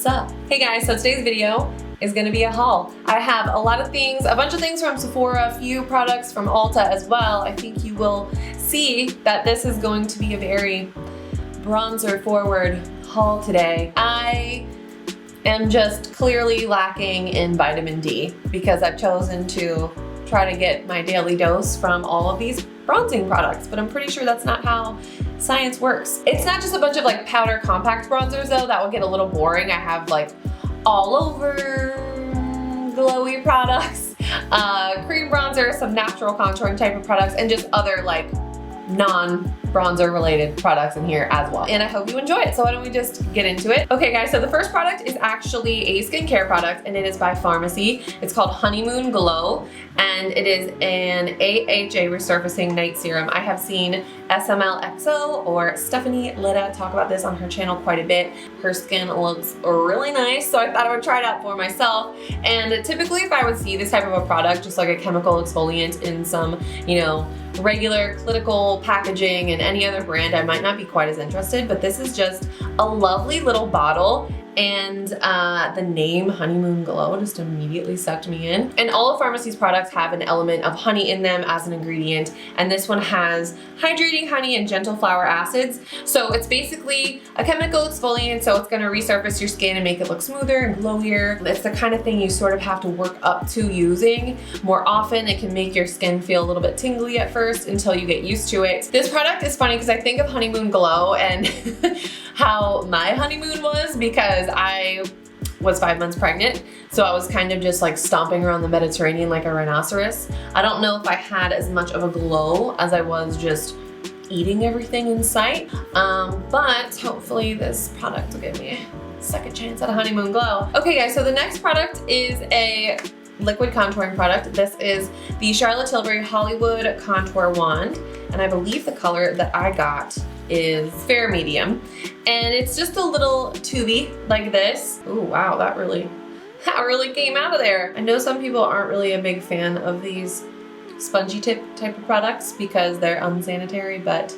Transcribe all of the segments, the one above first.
What's up? Hey guys, so today's video is gonna be a haul. I have a lot of things, a bunch of things from Sephora, a few products from Ulta as well. I think you will see that this is going to be a very bronzer forward haul today. I am just clearly lacking in vitamin D because I've chosen to try to get my daily dose from all of these bronzing products, but I'm pretty sure that's not how science works. It's not just a bunch of like powder compact bronzers though, that would get a little boring. I have like all over glowy products, cream bronzer, some natural contouring type of products, and just other like non-bronzer related products in here as well. And I hope you enjoy it. So why don't we just get into it? Okay guys, so the first product is actually a skincare product and it is by Farmacy. It's called Honeymoon Glow and it is an AHA resurfacing night serum. I have seen SMLXO or Stephanie Lilah talk about this on her channel quite a bit. Her skin looks really nice, so I thought I would try it out for myself. And typically if I would see this type of a product, just like a chemical exfoliant in some, you know, regular clinical packaging and any other brand, I might not be quite as interested, but this is just a lovely little bottle. And the name Honeymoon Glow just immediately sucked me in. And all of Farmacy's products have an element of honey in them as an ingredient. And this one has hydrating honey and gentle flower acids. So it's basically a chemical exfoliant, so it's gonna resurface your skin and make it look smoother and glowier. It's the kind of thing you sort of have to work up to using more often. It can make your skin feel a little bit tingly at first until you get used to it. This product is funny because I think of Honeymoon Glow and how my honeymoon was, because I was 5 months pregnant, so I was kind of just like stomping around the Mediterranean like a rhinoceros. I don't know if I had as much of a glow as I was just eating everything in sight, but hopefully this product will give me a second chance at a honeymoon glow. Okay guys, so the next product is a liquid contouring product. This is the Charlotte Tilbury Hollywood Contour Wand, and I believe the color that I got is fair medium, and it's just a little tubey like this. Oh wow, that really came out of there. I know some people aren't really a big fan of these spongy type of products because they're unsanitary, but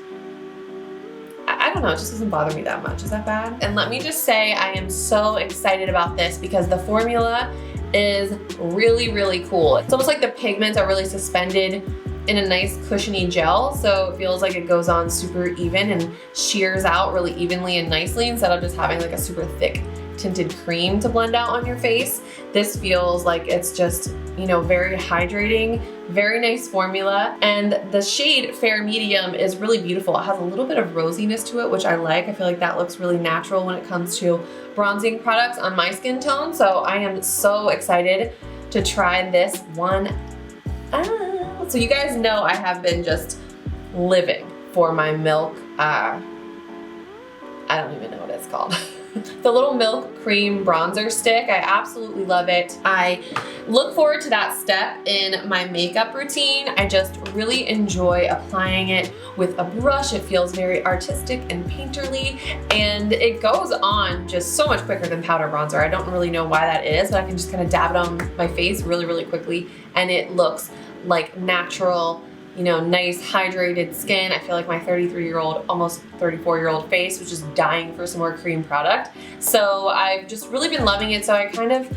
I don't know, it just doesn't bother me that much. Is that bad? And let me just say I am so excited about this because the formula is really cool. It's almost like the pigments are really suspended in a nice cushiony gel, so it feels like it goes on super even and shears out really evenly and nicely instead of just having like a super thick tinted cream to blend out on your face. This feels like it's just, you know, very hydrating, very nice formula, and the shade Fair Medium is really beautiful. It has a little bit of rosiness to it, which I like. I feel like that looks really natural when it comes to bronzing products on my skin tone, so I am so excited to try this one out. So you guys know I have been just living for my milk, I don't even know what it's called. The little milk cream bronzer stick. I absolutely love it. I look forward to that step in my makeup routine. I just really enjoy applying it with a brush. It feels very artistic and painterly, and it goes on just so much quicker than powder bronzer. I don't really know why that is, but I can just kind of dab it on my face really quickly, and it looks like natural, you know, nice hydrated skin. I feel like my 33-year-old, almost 34-year-old face was just dying for some more cream product. So I've just really been loving it. So I kind of,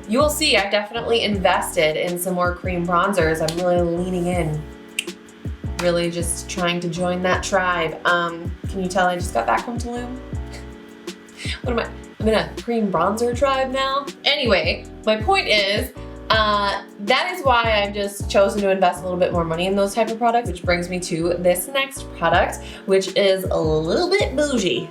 you will see, I definitely invested in some more cream bronzers. I'm really leaning in, really just trying to join that tribe. Can you tell I just got back from Tulum? What am I? I'm in a cream bronzer tribe now. Anyway, my point is, that is why I've just chosen to invest a little bit more money in those type of products, which brings me to this next product, which is a little bit bougie.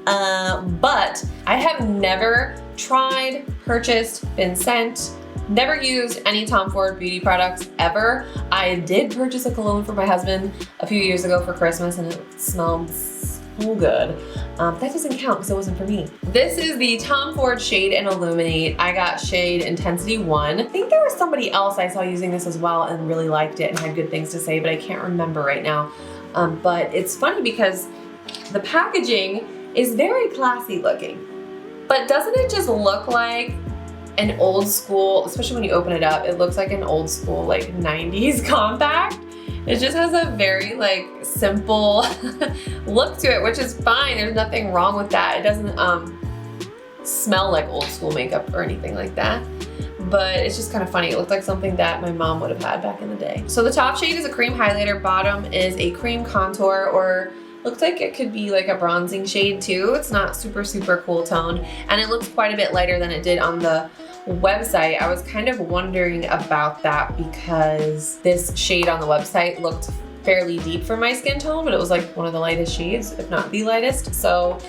But I have never tried, purchased, been sent, never used any Tom Ford beauty products ever. I did purchase a cologne for my husband a few years ago for Christmas and it smelled so good. That doesn't count because it wasn't for me. This is the Tom Ford Shade and Illuminate. I got shade Intensity 1. I think there was somebody else I saw using this as well and really liked it and had good things to say, but I can't remember right now. But it's funny because the packaging is very classy looking, but doesn't it just look like an old school, especially when you open it up, it looks like an old school like 90s compact. It just has a very like simple look to it, which is fine. There's nothing wrong with that. It doesn't smell like old school makeup or anything like that. But it's just kind of funny. It looked like something that my mom would have had back in the day. So the top shade is a cream highlighter, bottom is a cream contour, or looks like it could be like a bronzing shade too. It's not super, super cool tone, and it looks quite a bit lighter than it did on the website. I was kind of wondering about that because this shade on the website looked fairly deep for my skin tone, but it was like one of the lightest shades, if not the lightest. So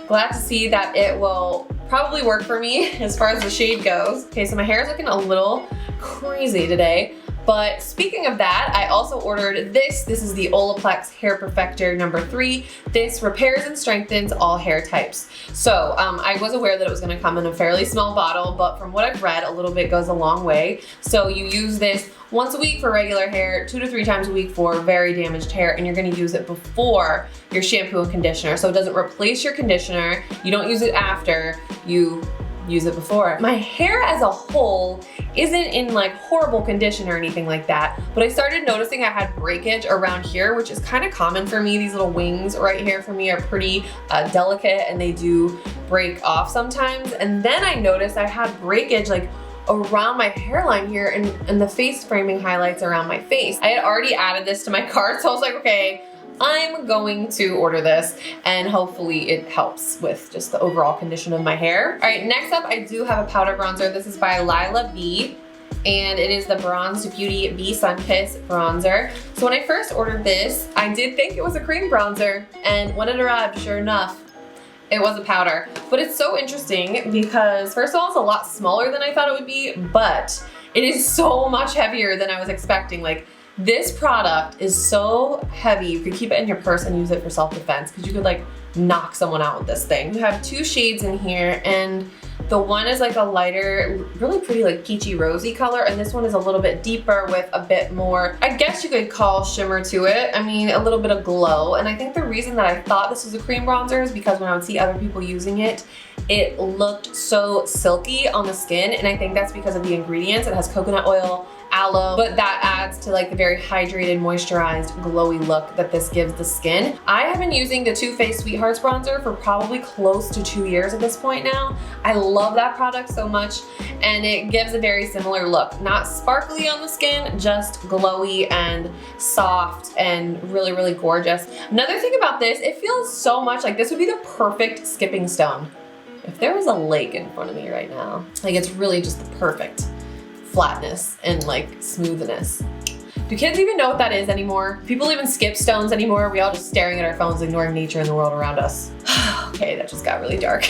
glad to see that it will probably work for me as far as the shade goes. Okay, so my hair is looking a little crazy today. But speaking of that, I also ordered this. This is the Olaplex Hair Perfector #3. This repairs and strengthens all hair types. So I was aware that it was gonna come in a fairly small bottle, but from what I've read, a little bit goes a long way. So you use this once a week for regular hair, 2 to 3 times a week for very damaged hair, and you're gonna use it before your shampoo and conditioner. So it doesn't replace your conditioner. You don't use it after, you use it before. My hair as a whole isn't in like horrible condition or anything like that, but I started noticing I had breakage around here, which is kind of common for me. These little wings right here for me are pretty delicate, and they do break off sometimes. And then I noticed I had breakage like around my hairline here and the face framing highlights around my face. I had already added this to my cart, so I was like, okay, I'm going to order this, and hopefully it helps with just the overall condition of my hair. All right, next up, I do have a powder bronzer. This is by Lilah B, and it is the Bronzed Beauty b.sunkissed bronzer. So when I first ordered this, I did think it was a cream bronzer, and when it arrived, sure enough, it was a powder. But it's so interesting because first of all, it's a lot smaller than I thought it would be, but it is so much heavier than I was expecting. Like, this product is so heavy, you could keep it in your purse and use it for self-defense because you could like knock someone out with this thing. You have 2 shades in here, and the one is like a lighter, really pretty like peachy rosy color, and this one is a little bit deeper with a bit more, I guess you could call shimmer to it. I mean, a little bit of glow. And I think the reason that I thought this was a cream bronzer is because when I would see other people using it, it looked so silky on the skin, and I think that's because of the ingredients. It has coconut oil, aloe, but that adds to like the very hydrated, moisturized, glowy look that this gives the skin. I have been using the Too Faced Sweethearts bronzer for probably close to 2 years at this point now. I love that product so much, and it gives a very similar look. Not sparkly on the skin, just glowy and soft and really, really gorgeous. Another thing about this, it feels so much like this would be the perfect skipping stone. If there was a lake in front of me right now, like it's really just the perfect flatness and like smoothness. Do kids even know what that is anymore? People even skip stones anymore? Are we all just staring at our phones, ignoring nature and the world around us? Okay, that just got really dark.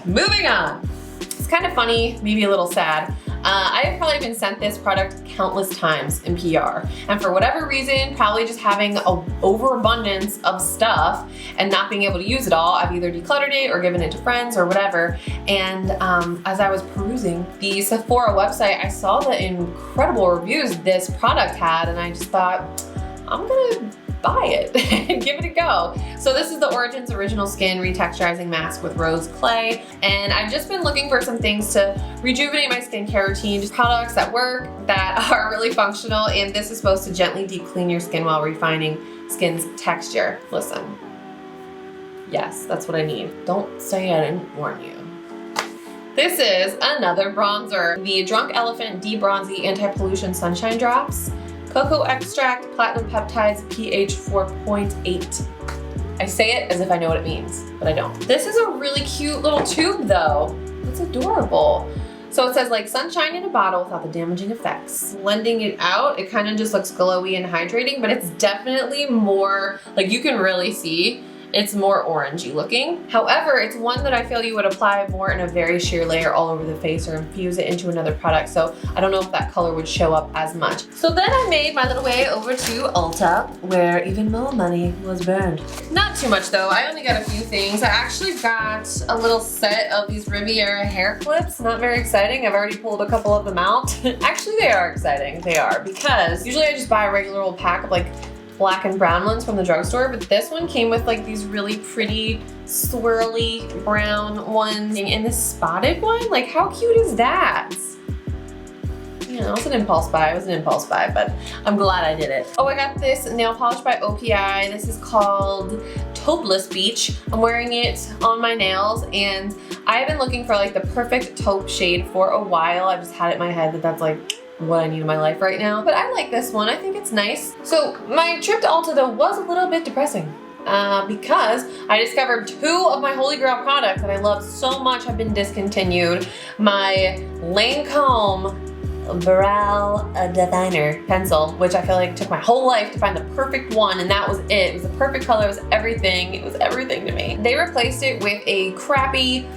Moving on. It's kind of funny, maybe a little sad. I have probably been sent this product countless times in PR, and for whatever reason, probably just having an overabundance of stuff and not being able to use it all, I've either decluttered it or given it to friends or whatever. And as I was perusing the Sephora website, I saw the incredible reviews this product had, and I just thought, I'm gonna buy it and give it a go. So this is the Origins Original Skin Retexturizing Mask with Rose Clay, and I've just been looking for some things to rejuvenate my skincare routine, just products that work, that are really functional, and this is supposed to gently deep clean your skin while refining skin's texture. Listen, yes, that's what I need. Don't say I didn't warn you. This is another bronzer, the Drunk Elephant D-Bronzi Anti-Pollution Sunshine Drops. Cocoa extract, platinum peptides, pH 4.8. I say it as if I know what it means, but I don't. This is a really cute little tube though. It's adorable. So it says like sunshine in a bottle without the damaging effects. Blending it out, it kind of just looks glowy and hydrating, but it's definitely more, like you can really see, it's more orangey looking. However, it's one that I feel you would apply more in a very sheer layer all over the face or infuse it into another product. So I don't know if that color would show up as much. So then I made my little way over to Ulta, where even more money was burned. Not too much though, I only got a few things. I actually got a little set of these Riviera hair clips. Not very exciting, I've already pulled a couple of them out. Actually they are exciting, they are, because usually I just buy a regular old pack of like black and brown ones from the drugstore, but this one came with like these really pretty swirly brown ones and this spotted one. Like how cute is that? You know, it was an impulse buy, but I'm glad I did it. Oh, I got this nail polish by OPI. This is called Taupe-less Beach. I'm wearing it on my nails, and I've been looking for like the perfect taupe shade for a while. I just had it in my head that that's like what I need in my life right now. But I like this one. I think it's nice. So my trip to Ulta though was a little bit depressing. Because I discovered 2 of my holy grail products that I love so much have been discontinued. My Lancome Brow Definer pencil, which I feel like took my whole life to find the perfect one, and that was it. It was the perfect color, it was everything. It was everything to me. They replaced it with a crappy,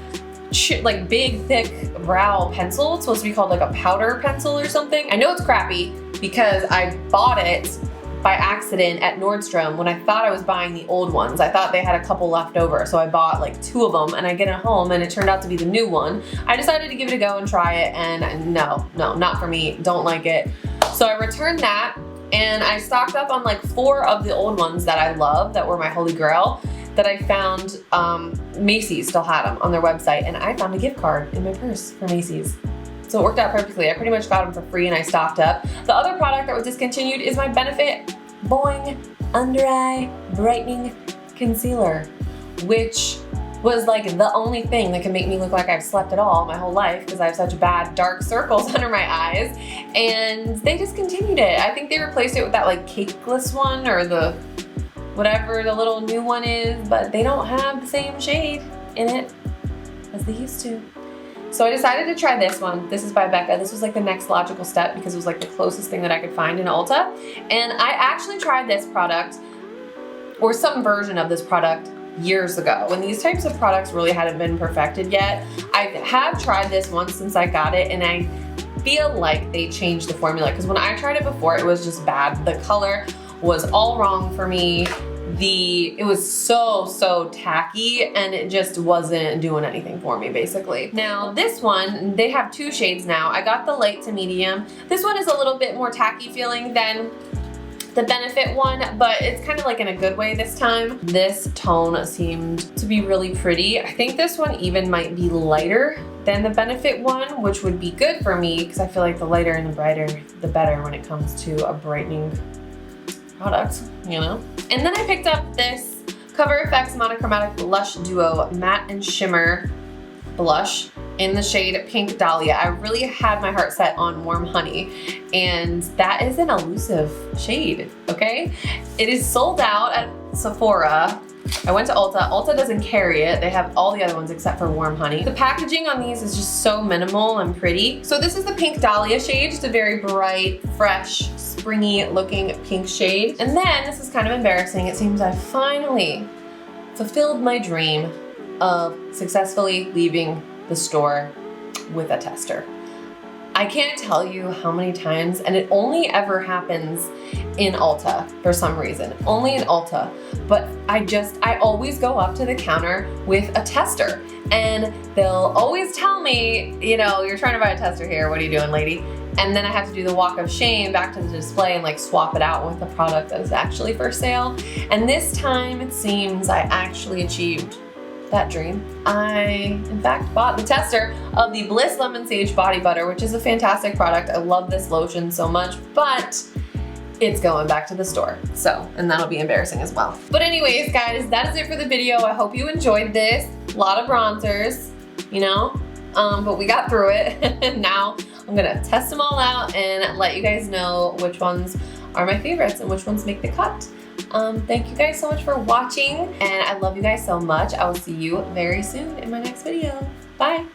like big, thick brow pencil. It's supposed to be called like a powder pencil or something. I know it's crappy because I bought it by accident at Nordstrom when I thought I was buying the old ones. I thought they had a couple left over, so I bought like 2 of them, and I get it home and it turned out to be the new one. I decided to give it a go and try it, and no, not for me, don't like it. So I returned that, and I stocked up on like 4 of the old ones that I love, that were my holy grail, that I found. Macy's still had them on their website, and I found a gift card in my purse for Macy's. So it worked out perfectly. I pretty much got them for free and I stocked up. The other product that was discontinued is my Benefit Boing Under Eye Brightening Concealer, which was like the only thing that can make me look like I've slept at all my whole life because I have such bad dark circles under my eyes, and they discontinued it. I think they replaced it with that like cakeless one, or the whatever the little new one is, but they don't have the same shade in it as they used to. So I decided to try this one. This is by Becca. This was like the next logical step because it was like the closest thing that I could find in Ulta. And I actually tried this product, or some version of this product, years ago, when these types of products really hadn't been perfected yet. I have tried this once since I got it, and I feel like they changed the formula, because when I tried it before, it was just bad. The color was all wrong for me. It was so tacky, and it just wasn't doing anything for me, basically. Now this one, they have 2 shades now. I got the light to medium. This one is a little bit more tacky feeling than the Benefit one, but it's kind of like in a good way this time. This tone seemed to be really pretty. I think this one even might be lighter than the Benefit one, which would be good for me because I feel like the lighter and the brighter, the better when it comes to a brightening product, you know? And then I picked up this Cover FX Monochromatic Blush Duo Matte and Shimmer Blush in the shade Pink Dahlia. I really had my heart set on Warm Honey, and that is an elusive shade, okay? It is sold out at Sephora. I went to Ulta. Ulta doesn't carry it. They have all the other ones except for Warm Honey. The packaging on these is just so minimal and pretty. So this is the Pink Dahlia shade, just a very bright, fresh, springy looking pink shade. And then, this is kind of embarrassing, it seems I finally fulfilled my dream of successfully leaving the store with a tester. I can't tell you how many times, and it only ever happens in Ulta for some reason, only in Ulta, but I always go up to the counter with a tester, and they'll always tell me, you know, you're trying to buy a tester here, what are you doing, lady? And then I have to do the walk of shame back to the display and like swap it out with the product that is actually for sale. And this time it seems I actually achieved that dream. I, in fact, bought the tester of the Bliss Lemon Sage Body Butter, which is a fantastic product. I love this lotion so much, but it's going back to the store. So, and that'll be embarrassing as well. But anyways, guys, that is it for the video. I hope you enjoyed this. A lot of bronzers, you know, but we got through it. And now I'm gonna test them all out and let you guys know which ones are my favorites and which ones make the cut. Thank you guys so much for watching, and I love you guys so much. I will see you very soon in my next video. Bye.